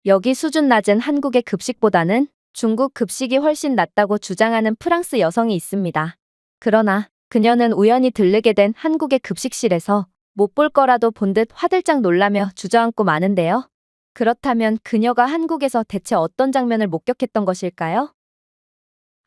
여기 수준 낮은 한국의 급식보다는 중국 급식이 훨씬 낫다고 주장하는 프랑스 여성이 있습니다. 그러나 그녀는 우연히 들르게 된 한국의 급식실에서 못 볼 거라도 본 듯 화들짝 놀라며 주저앉고 마는데요. 그렇다면 그녀가 한국에서 대체 어떤 장면을 목격했던 것일까요?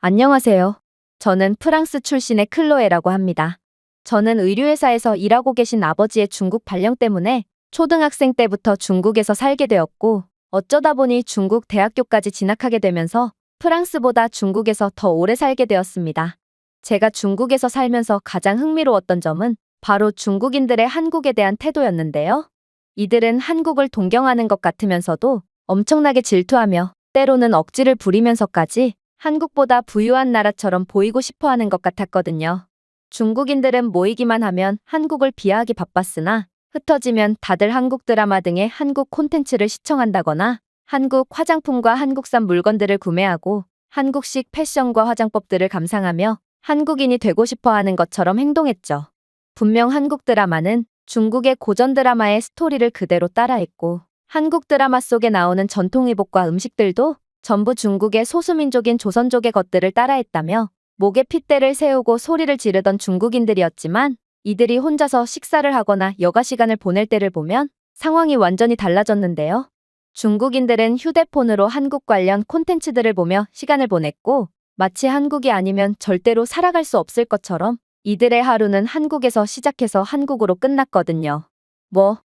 안녕하세요. 저는 프랑스 출신의 클로에라고 합니다. 저는 의류회사에서 일하고 계신 아버지의 중국 발령 때문에 초등학생 때부터 중국에서 살게 되었고, 어쩌다 보니 중국 대학교까지 진학하게 되면서 프랑스보다 중국에서 더 오래 살게 되었습니다. 제가 중국에서 살면서 가장 흥미로웠던 점은 바로 중국인들의 한국에 대한 태도였는데요. 이들은 한국을 동경하는 것 같으면서도 엄청나게 질투하며 때로는 억지를 부리면서까지 한국보다 부유한 나라처럼 보이고 싶어 하는 것 같았거든요. 중국인들은 모이기만 하면 한국을 비하하기 바빴으나 흩어지면 다들 한국 드라마 등의 한국 콘텐츠를 시청한다거나 한국 화장품과 한국산 물건들을 구매하고 한국식 패션과 화장법들을 감상하며 한국인이 되고 싶어 하는 것처럼 행동했죠. 분명 한국 드라마는 중국의 고전 드라마의 스토리를 그대로 따라했고, 한국 드라마 속에 나오는 전통 의복과 음식들도 전부 중국의 소수민족인 조선족의 것들을 따라했다며 목에 핏대를 세우고 소리를 지르던 중국인들이었지만, 이들이 혼자서 식사를 하거나 여가 시간을 보낼 때를 보면 상황이 완전히 달라졌는데요. 중국인들은 휴대폰으로 한국 관련 콘텐츠들을 보며 시간을 보냈고, 마치 한국이 아니면 절대로 살아갈 수 없을 것처럼 이들의 하루는 한국에서 시작해서 한국으로 끝났거든요.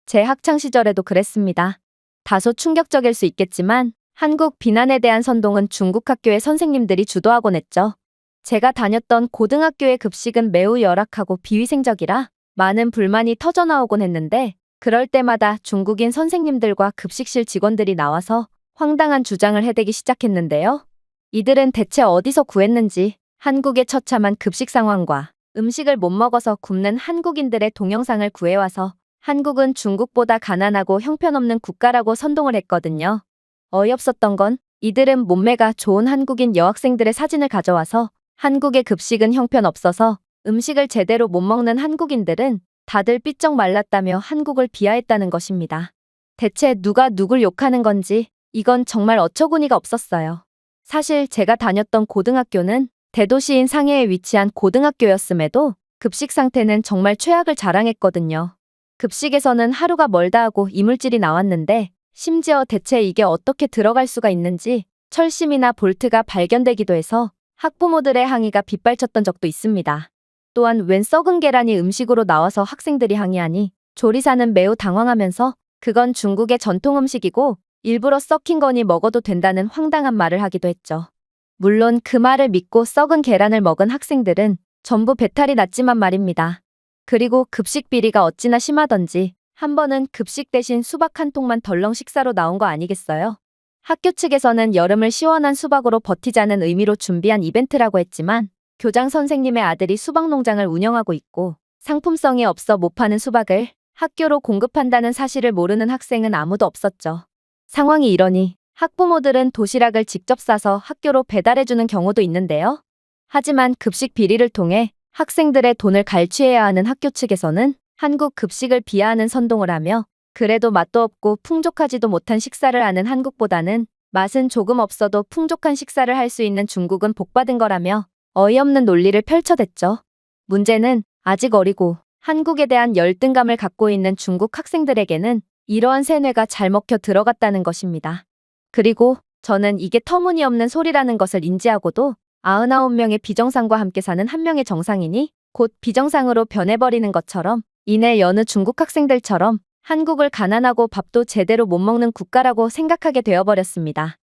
제 학창시절에도 그랬습니다. 다소 충격적일 수 있겠지만 한국 비난에 대한 선동은 중국 학교의 선생님들이 주도하곤 했죠. 제가 다녔던 고등학교의 급식은 매우 열악하고 비위생적이라 많은 불만이 터져나오곤 했는데, 그럴 때마다 중국인 선생님들과 급식실 직원들이 나와서 황당한 주장을 해대기 시작했는데요. 이들은 대체 어디서 구했는지 한국의 처참한 급식 상황과 음식을 못 먹어서 굶는 한국인들의 동영상을 구해와서 한국은 중국보다 가난하고 형편없는 국가라고 선동을 했거든요. 어이없었던 건 이들은 몸매가 좋은 한국인 여학생들의 사진을 가져와서 한국의 급식은 형편없어서 음식을 제대로 못 먹는 한국인들은 다들 삐쩍 말랐다며 한국을 비하했다는 것입니다. 대체 누가 누굴 욕하는 건지 이건 정말 어처구니가 없었어요. 사실 제가 다녔던 고등학교는 대도시인 상해에 위치한 고등학교였음에도 급식 상태는 정말 최악을 자랑했거든요. 급식에서는 하루가 멀다 하고 이물질이 나왔는데, 심지어 대체 이게 어떻게 들어갈 수가 있는지 철심이나 볼트가 발견되기도 해서 학부모들의 항의가 빗발쳤던 적도 있습니다. 또한 웬 썩은 계란이 음식으로 나와서 학생들이 항의하니 조리사는 매우 당황하면서 그건 중국의 전통 음식이고 일부러 썩힌 거니 먹어도 된다는 황당한 말을 하기도 했죠. 물론 그 말을 믿고 썩은 계란을 먹은 학생들은 전부 배탈이 났지만 말입니다. 그리고 급식 비리가 어찌나 심하던지 한 번은 급식 대신 수박 한 통만 덜렁 식사로 나온 거 아니겠어요? 학교 측에서는 여름을 시원한 수박으로 버티자는 의미로 준비한 이벤트라고 했지만, 교장 선생님의 아들이 수박 농장을 운영하고 있고 상품성이 없어 못 파는 수박을 학교로 공급한다는 사실을 모르는 학생은 아무도 없었죠. 상황이 이러니 학부모들은 도시락을 직접 싸서 학교로 배달해주는 경우도 있는데요. 하지만 급식 비리를 통해 학생들의 돈을 갈취해야 하는 학교 측에서는 한국 급식을 비하하는 선동을 하며, 그래도 맛도 없고 풍족하지도 못한 식사를 하는 한국보다는 맛은 조금 없어도 풍족한 식사를 할 수 있는 중국은 복받은 거라며 어이없는 논리를 펼쳐댔죠. 문제는 아직 어리고 한국에 대한 열등감을 갖고 있는 중국 학생들에게는 이러한 세뇌가 잘 먹혀 들어갔다는 것입니다. 그리고 저는 이게 터무니없는 소리라는 것을 인지하고도 99명의 비정상과 함께 사는 한 명의 정상인이 곧 비정상으로 변해버리는 것처럼 이내 여느 중국 학생들처럼 한국을 가난하고 밥도 제대로 못 먹는 국가라고 생각하게 되어버렸습니다.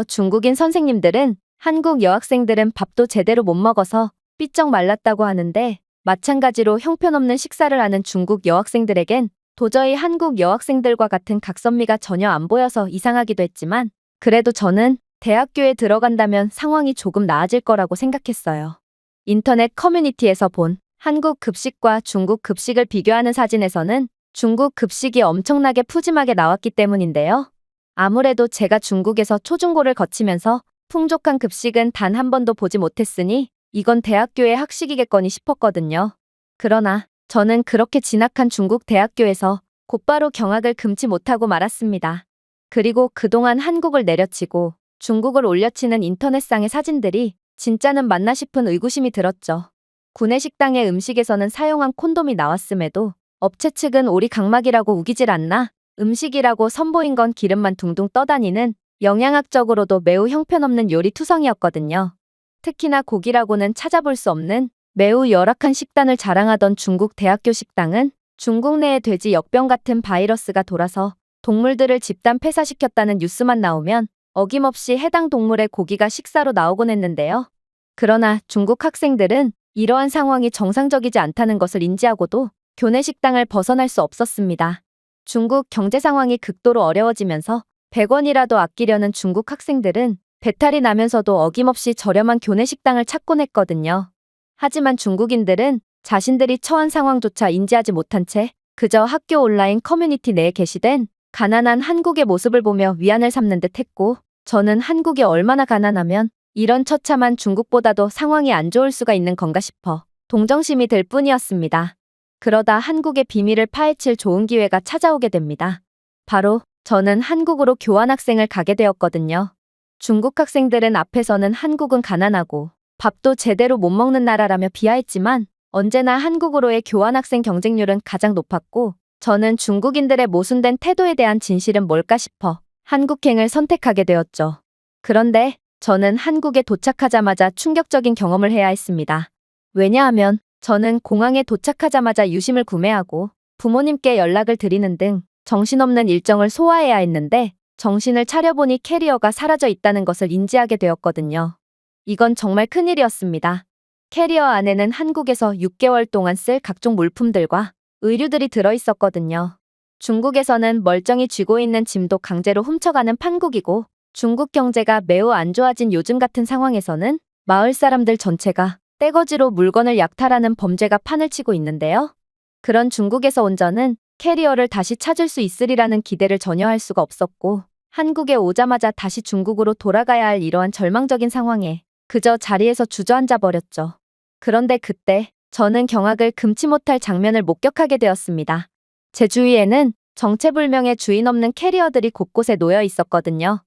중국인 선생님들은 한국 여학생들은 밥도 제대로 못 먹어서 삐쩍 말랐다고 하는데, 마찬가지로 형편없는 식사를 하는 중국 여학생들에겐 도저히 한국 여학생들과 같은 각선미가 전혀 안 보여서 이상하기도 했지만, 그래도 저는 대학교에 들어간다면 상황이 조금 나아질 거라고 생각했어요. 인터넷 커뮤니티에서 본 한국 급식과 중국 급식을 비교하는 사진에서는 중국 급식이 엄청나게 푸짐하게 나왔기 때문인데요. 아무래도 제가 중국에서 초중고를 거치면서 풍족한 급식은 단 한 번도 보지 못했으니 이건 대학교의 학식이겠거니 싶었거든요. 그러나 저는 그렇게 진학한 중국 대학교에서 곧바로 경악을 금치 못하고 말았습니다. 그리고 그동안 한국을 내려치고 중국을 올려치는 인터넷상의 사진들이 진짜는 맞나 싶은 의구심이 들었죠. 구내식당의 음식에서는 사용한 콘돔이 나왔음에도 업체 측은 오리 각막이라고 우기질 않나? 음식이라고 선보인 건 기름만 둥둥 떠다니는 영양학적으로도 매우 형편없는 요리 투성이었거든요. 특히나 고기라고는 찾아볼 수 없는 매우 열악한 식단을 자랑하던 중국 대학교 식당은 중국 내에 돼지 역병 같은 바이러스가 돌아서 동물들을 집단 폐사시켰다는 뉴스만 나오면 어김없이 해당 동물의 고기가 식사로 나오곤 했는데요. 그러나 중국 학생들은 이러한 상황이 정상적이지 않다는 것을 인지하고도 교내 식당을 벗어날 수 없었습니다. 중국 경제 상황이 극도로 어려워지면서 100원이라도 아끼려는 중국 학생들은 배탈이 나면서도 어김없이 저렴한 교내 식당을 찾곤 했거든요. 하지만 중국인들은 자신들이 처한 상황조차 인지하지 못한 채 그저 학교 온라인 커뮤니티 내에 게시된 가난한 한국의 모습을 보며 위안을 삼는 듯 했고, 저는 한국이 얼마나 가난하면 이런 처참한 중국보다도 상황이 안 좋을 수가 있는 건가 싶어 동정심이 들 뿐이었습니다. 그러다 한국의 비밀을 파헤칠 좋은 기회가 찾아오게 됩니다. 바로 저는 한국으로 교환학생을 가게 되었거든요. 중국 학생들은 앞에서는 한국은 가난하고 밥도 제대로 못 먹는 나라라며 비하했지만 언제나 한국으로의 교환학생 경쟁률은 가장 높았고, 저는 중국인들의 모순된 태도에 대한 진실은 뭘까 싶어 한국행을 선택하게 되었죠. 그런데 저는 한국에 도착하자마자 충격적인 경험을 해야 했습니다. 왜냐하면 저는 공항에 도착하자마자 유심을 구매하고 부모님께 연락을 드리는 등 정신없는 일정을 소화해야 했는데, 정신을 차려보니 캐리어가 사라져 있다는 것을 인지하게 되었거든요. 이건 정말 큰일이었습니다. 캐리어 안에는 한국에서 6개월 동안 쓸 각종 물품들과 의류들이 들어있었거든요. 중국에서는 멀쩡히 쥐고 있는 짐도 강제로 훔쳐가는 판국이고, 중국 경제가 매우 안 좋아진 요즘 같은 상황에서는 마을 사람들 전체가 떼거지로 물건을 약탈하는 범죄가 판을 치고 있는데요. 그런 중국에서 온 저는 캐리어를 다시 찾을 수 있으리라는 기대를 전혀 할 수가 없었고, 한국에 오자마자 다시 중국으로 돌아가야 할 이러한 절망적인 상황에 그저 자리에서 주저앉아 버렸죠. 그런데 그때 저는 경악을 금치 못할 장면을 목격하게 되었습니다. 제 주위에는 정체불명의 주인 없는 캐리어들이 곳곳에 놓여 있었거든요.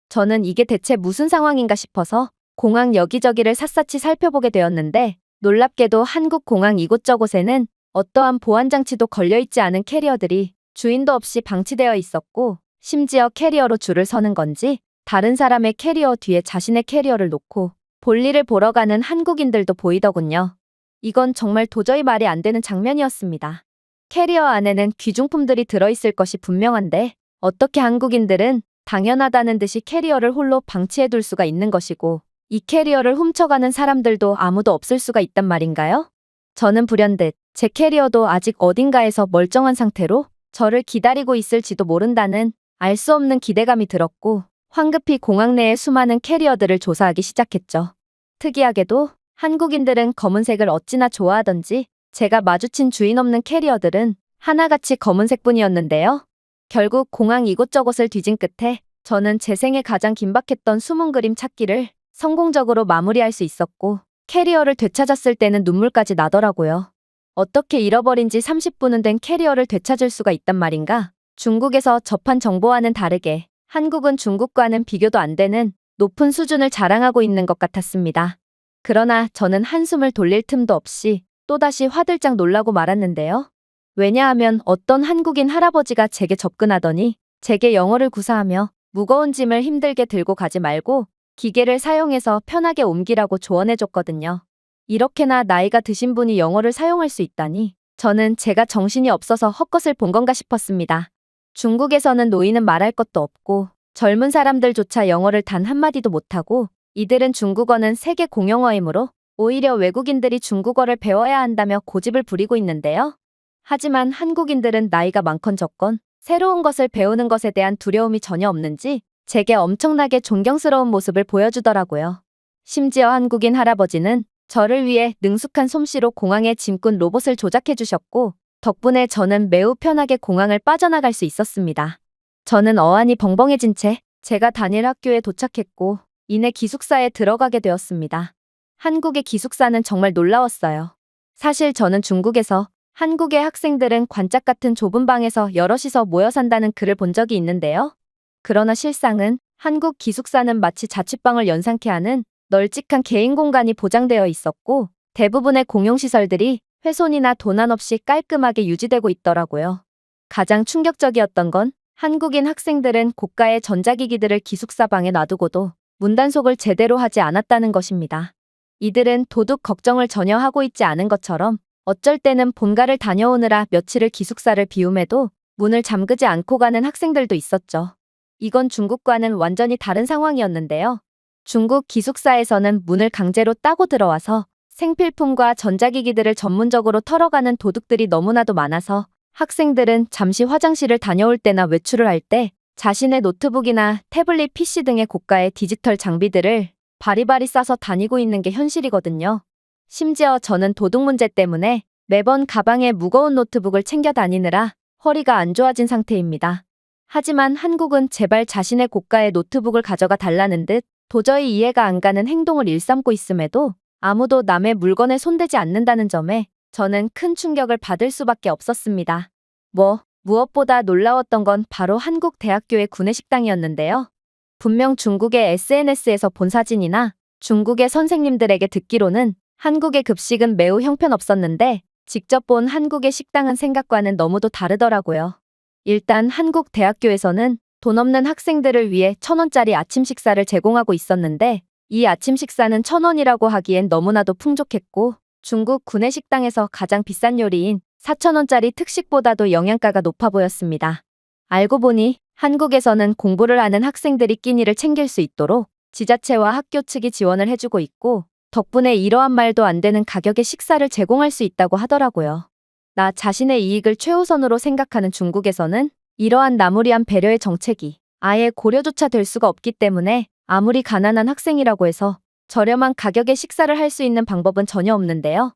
저는 이게 대체 무슨 상황인가 싶어서 공항 여기저기를 샅샅이 살펴보게 되었는데, 놀랍게도 한국 공항 이곳저곳에는 어떠한 보안장치도 걸려있지 않은 캐리어들이 주인도 없이 방치되어 있었고, 심지어 캐리어로 줄을 서는 건지 다른 사람의 캐리어 뒤에 자신의 캐리어를 놓고 볼일을 보러 가는 한국인들도 보이더군요. 이건 정말 도저히 말이 안 되는 장면이었습니다. 캐리어 안에는 귀중품들이 들어있을 것이 분명한데 어떻게 한국인들은 당연하다는 듯이 캐리어를 홀로 방치해둘 수가 있는 것이고, 이 캐리어를 훔쳐가는 사람들도 아무도 없을 수가 있단 말인가요? 저는 불현듯 제 캐리어도 아직 어딘가에서 멀쩡한 상태로 저를 기다리고 있을지도 모른다는 알 수 없는 기대감이 들었고, 황급히 공항 내의 수많은 캐리어들을 조사하기 시작했죠. 특이하게도 한국인들은 검은색을 어찌나 좋아하던지 제가 마주친 주인 없는 캐리어들은 하나같이 검은색뿐이었는데요. 결국 공항 이곳저곳을 뒤진 끝에 저는 제 생에 가장 긴박했던 숨은 그림 찾기를 성공적으로 마무리할 수 있었고, 캐리어를 되찾았을 때는 눈물까지 나더라고요. 어떻게 잃어버린 지 30분은 된 캐리어를 되찾을 수가 있단 말인가? 중국에서 접한 정보와는 다르게 한국은 중국과는 비교도 안 되는 높은 수준을 자랑하고 있는 것 같았습니다. 그러나 저는 한숨을 돌릴 틈도 없이 또다시 화들짝 놀라고 말았는데요. 왜냐하면 어떤 한국인 할아버지가 제게 접근하더니 제게 영어를 구사하며 무거운 짐을 힘들게 들고 가지 말고 기계를 사용해서 편하게 옮기라고 조언해줬거든요. 이렇게나 나이가 드신 분이 영어를 사용할 수 있다니 저는 제가 정신이 없어서 헛것을 본 건가 싶었습니다. 중국에서는 노인은 말할 것도 없고 젊은 사람들조차 영어를 단 한마디도 못하고, 이들은 중국어는 세계 공용어이므로 오히려 외국인들이 중국어를 배워야 한다며 고집을 부리고 있는데요. 하지만 한국인들은 나이가 많건 적건 새로운 것을 배우는 것에 대한 두려움이 전혀 없는지 제게 엄청나게 존경스러운 모습을 보여주더라고요. 심지어 한국인 할아버지는 저를 위해 능숙한 솜씨로 공항의 짐꾼 로봇을 조작해 주셨고, 덕분에 저는 매우 편하게 공항을 빠져나갈 수 있었습니다. 저는 어안이 벙벙해진 채 제가 다닐 학교에 도착했고 이내 기숙사에 들어가게 되었습니다. 한국의 기숙사는 정말 놀라웠어요. 사실 저는 중국에서 한국의 학생들은 관짝 같은 좁은 방에서 여럿이서 모여 산다는 글을 본 적이 있는데요. 그러나 실상은 한국 기숙사는 마치 자취방을 연상케 하는 널찍한 개인 공간이 보장되어 있었고 대부분의 공용시설들이 훼손이나 도난 없이 깔끔하게 유지되고 있더라고요. 가장 충격적이었던 건 한국인 학생들은 고가의 전자기기들을 기숙사 방에 놔두고도 문단속을 제대로 하지 않았다는 것입니다. 이들은 도둑 걱정을 전혀 하고 있지 않은 것처럼 어쩔 때는 본가를 다녀오느라 며칠을 기숙사를 비움에도 문을 잠그지 않고 가는 학생들도 있었죠. 이건 중국과는 완전히 다른 상황이었는데요. 중국 기숙사에서는 문을 강제로 따고 들어와서 생필품과 전자기기들을 전문적으로 털어가는 도둑들이 너무나도 많아서 학생들은 잠시 화장실을 다녀올 때나 외출을 할 때 자신의 노트북이나 태블릿 PC 등의 고가의 디지털 장비들을 바리바리 싸서 다니고 있는 게 현실이거든요. 심지어 저는 도둑 문제 때문에 매번 가방에 무거운 노트북을 챙겨 다니느라 허리가 안 좋아진 상태입니다. 하지만 한국은 제발 자신의 고가의 노트북을 가져가 달라는 듯 도저히 이해가 안 가는 행동을 일삼고 있음에도 아무도 남의 물건에 손대지 않는다는 점에 저는 큰 충격을 받을 수밖에 없었습니다. 무엇보다 놀라웠던 건 바로 한국 대학교의 구내식당이었는데요. 분명 중국의 SNS에서 본 사진이나 중국의 선생님들에게 듣기로는 한국의 급식은 매우 형편없었는데 직접 본 한국의 식당은 생각과는 너무도 다르더라고요. 일단 한국 대학교에서는 돈 없는 학생들을 위해 1,000원짜리 아침 식사를 제공하고 있었는데 이 아침 식사는 1,000원이라고 하기엔 너무나도 풍족했고 중국 구내식당에서 가장 비싼 요리인 4,000원짜리 특식보다도 영양가가 높아 보였습니다. 알고 보니 한국에서는 공부를 하는 학생들이 끼니를 챙길 수 있도록 지자체와 학교 측이 지원을 해주고 있고 덕분에 이러한 말도 안 되는 가격의 식사를 제공할 수 있다고 하더라고요. 나 자신의 이익을 최우선으로 생각하는 중국에서는 이러한 나무리한 배려의 정책이 아예 고려조차 될 수가 없기 때문에 아무리 가난한 학생이라고 해서 저렴한 가격의 식사를 할 수 있는 방법은 전혀 없는데요.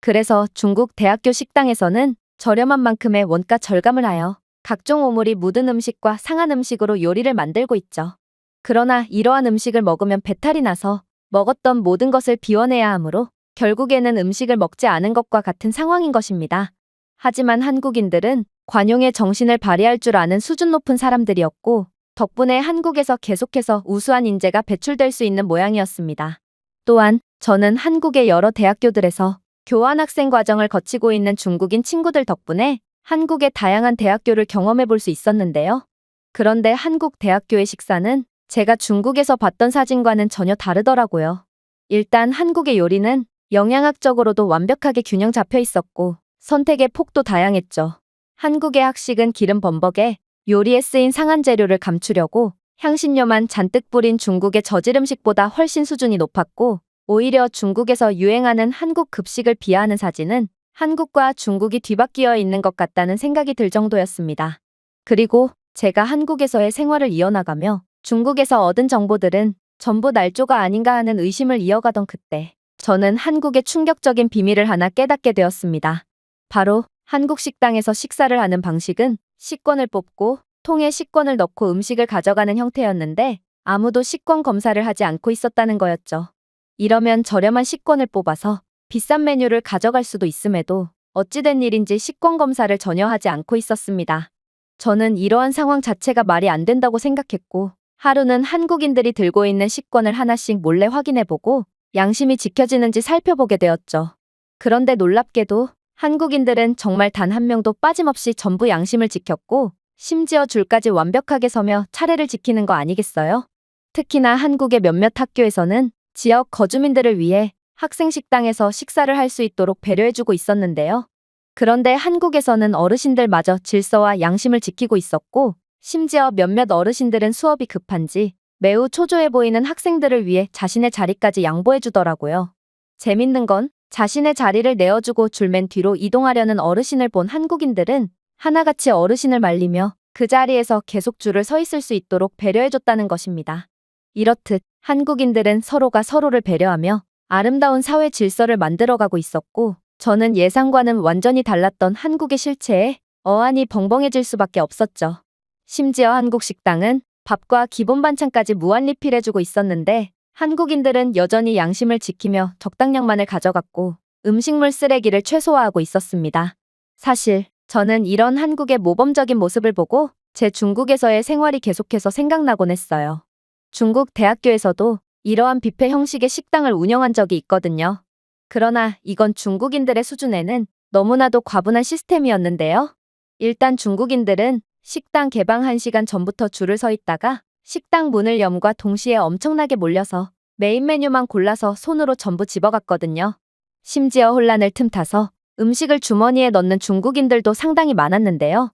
그래서 중국 대학교 식당에서는 저렴한 만큼의 원가 절감을 하여 각종 오물이 묻은 음식과 상한 음식으로 요리를 만들고 있죠. 그러나 이러한 음식을 먹으면 배탈이 나서 먹었던 모든 것을 비워내야 하므로 결국에는 음식을 먹지 않은 것과 같은 상황인 것입니다. 하지만 한국인들은 관용의 정신을 발휘할 줄 아는 수준 높은 사람들이었고 덕분에 한국에서 계속해서 우수한 인재가 배출될 수 있는 모양이었습니다. 또한 저는 한국의 여러 대학교들에서 교환학생 과정을 거치고 있는 중국인 친구들 덕분에 한국의 다양한 대학교를 경험해 볼 수 있었는데요. 그런데 한국 대학교의 식사는 제가 중국에서 봤던 사진과는 전혀 다르더라고요. 일단 한국의 요리는 영양학적으로도 완벽하게 균형 잡혀 있었고 선택의 폭도 다양했죠. 한국의 학식은 기름 범벅에 요리에 쓰인 상한 재료를 감추려고 향신료만 잔뜩 뿌린 중국의 저질 음식보다 훨씬 수준이 높았고 오히려 중국에서 유행하는 한국 급식을 비하하는 사진은 한국과 중국이 뒤바뀌어 있는 것 같다는 생각이 들 정도였습니다. 그리고 제가 한국에서의 생활을 이어나가며 중국에서 얻은 정보들은 전부 날조가 아닌가 하는 의심을 이어가던 그때 저는 한국의 충격적인 비밀을 하나 깨닫게 되었습니다. 바로 한국 식당에서 식사를 하는 방식은 식권을 뽑고 통에 식권을 넣고 음식을 가져가는 형태였는데 아무도 식권 검사를 하지 않고 있었다는 거였죠. 이러면 저렴한 식권을 뽑아서 비싼 메뉴를 가져갈 수도 있음에도 어찌된 일인지 식권 검사를 전혀 하지 않고 있었습니다. 저는 이러한 상황 자체가 말이 안 된다고 생각했고 하루는 한국인들이 들고 있는 식권을 하나씩 몰래 확인해보고 양심이 지켜지는지 살펴보게 되었죠. 그런데 놀랍게도 한국인들은 정말 단 한 명도 빠짐없이 전부 양심을 지켰고 심지어 줄까지 완벽하게 서며 차례를 지키는 거 아니겠어요? 특히나 한국의 몇몇 학교에서는 지역 거주민들을 위해 학생 식당에서 식사를 할 수 있도록 배려해주고 있었는데요. 그런데 한국에서는 어르신들마저 질서와 양심을 지키고 있었고 심지어 몇몇 어르신들은 수업이 급한지 매우 초조해 보이는 학생들을 위해 자신의 자리까지 양보해주더라고요. 재밌는 건 자신의 자리를 내어주고 줄 맨 뒤로 이동하려는 어르신을 본 한국인들은 하나같이 어르신을 말리며 그 자리에서 계속 줄을 서 있을 수 있도록 배려해줬다는 것입니다. 이렇듯 한국인들은 서로가 서로를 배려하며 아름다운 사회 질서를 만들어가고 있었고 저는 예상과는 완전히 달랐던 한국의 실체에 어안이 벙벙해질 수밖에 없었죠. 심지어 한국 식당은 밥과 기본 반찬까지 무한 리필해주고 있었는데 한국인들은 여전히 양심을 지키며 적당량만을 가져갔고 음식물 쓰레기를 최소화하고 있었습니다. 사실 저는 이런 한국의 모범적인 모습을 보고 제 중국에서의 생활이 계속해서 생각나곤 했어요. 중국 대학교에서도 이러한 뷔페 형식의 식당을 운영한 적이 있거든요. 그러나 이건 중국인들의 수준에는 너무나도 과분한 시스템이었는데요. 일단 중국인들은 식당 개방 1시간 전부터 줄을 서 있다가 식당 문을 염과 동시에 엄청나게 몰려서 메인 메뉴만 골라서 손으로 전부 집어갔거든요. 심지어 혼란을 틈타서 음식을 주머니에 넣는 중국인들도 상당히 많았는데요.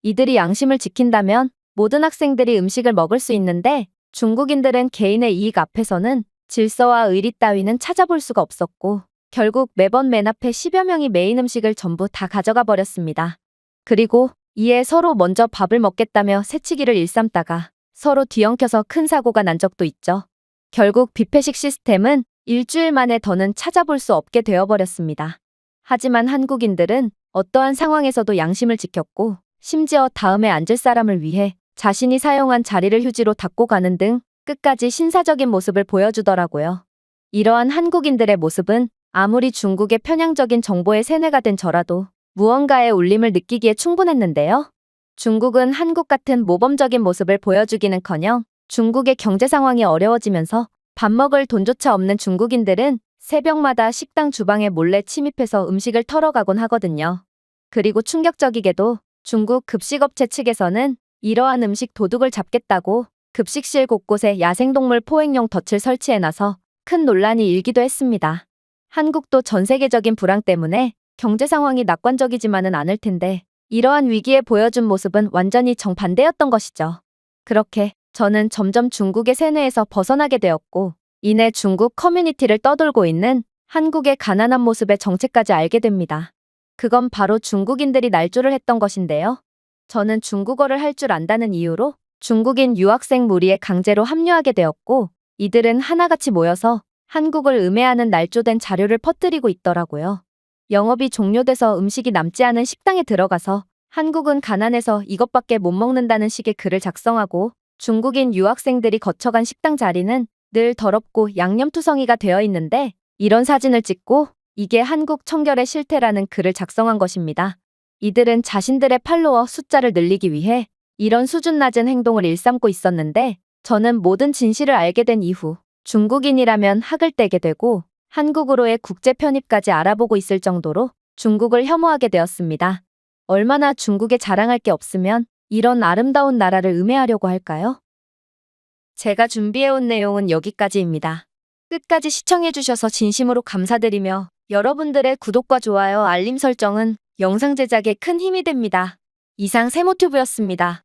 이들이 양심을 지킨다면 모든 학생들이 음식을 먹을 수 있는데 중국인들은 개인의 이익 앞에서는 질서와 의리 따위는 찾아볼 수가 없었고 결국 매번 맨 앞에 10여 명이 메인 음식을 전부 다 가져가 버렸습니다. 그리고 이에 서로 먼저 밥을 먹겠다며 새치기를 일삼다가 서로 뒤엉켜서 큰 사고가 난 적도 있죠. 결국 뷔페식 시스템은 일주일 만에 더는 찾아볼 수 없게 되어버렸습니다. 하지만 한국인들은 어떠한 상황에서도 양심을 지켰고 심지어 다음에 앉을 사람을 위해 자신이 사용한 자리를 휴지로 닦고 가는 등 끝까지 신사적인 모습을 보여주더라고요. 이러한 한국인들의 모습은 아무리 중국의 편향적인 정보에 세뇌가 된 저라도 무언가의 울림을 느끼기에 충분했는데요. 중국은 한국 같은 모범적인 모습을 보여주기는커녕 중국의 경제 상황이 어려워지면서 밥 먹을 돈조차 없는 중국인들은 새벽마다 식당 주방에 몰래 침입해서 음식을 털어가곤 하거든요. 그리고 충격적이게도 중국 급식업체 측에서는 이러한 음식 도둑을 잡겠다고 급식실 곳곳에 야생동물 포획용 덫을 설치해놔서 큰 논란이 일기도 했습니다. 한국도 전 세계적인 불황 때문에 경제 상황이 낙관적이지만은 않을 텐데 이러한 위기에 보여준 모습은 완전히 정반대였던 것이죠. 그렇게 저는 점점 중국의 세뇌에서 벗어나게 되었고 이내 중국 커뮤니티를 떠돌고 있는 한국의 가난한 모습의 정체까지 알게 됩니다. 그건 바로 중국인들이 날조를 했던 것인데요. 저는 중국어를 할 줄 안다는 이유로 중국인 유학생 무리에 강제로 합류하게 되었고 이들은 하나같이 모여서 한국을 음해하는 날조된 자료를 퍼뜨리고 있더라고요. 영업이 종료돼서 음식이 남지 않은 식당에 들어가서 한국은 가난해서 이것밖에 못 먹는다는 식의 글을 작성하고 중국인 유학생들이 거쳐간 식당 자리는 늘 더럽고 양념투성이가 되어 있는데 이런 사진을 찍고 이게 한국 청결의 실태라는 글을 작성한 것입니다. 이들은 자신들의 팔로워 숫자를 늘리기 위해 이런 수준 낮은 행동을 일삼고 있었는데 저는 모든 진실을 알게 된 이후 중국인이라면 학을 떼게 되고 한국으로의 국제 편입까지 알아보고 있을 정도로 중국을 혐오하게 되었습니다. 얼마나 중국에 자랑할 게 없으면 이런 아름다운 나라를 음해하려고 할까요? 제가 준비해온 내용은 여기까지입니다. 끝까지 시청해주셔서 진심으로 감사드리며 여러분들의 구독과 좋아요, 알림 설정은 영상 제작에 큰 힘이 됩니다. 이상 세모튜브였습니다.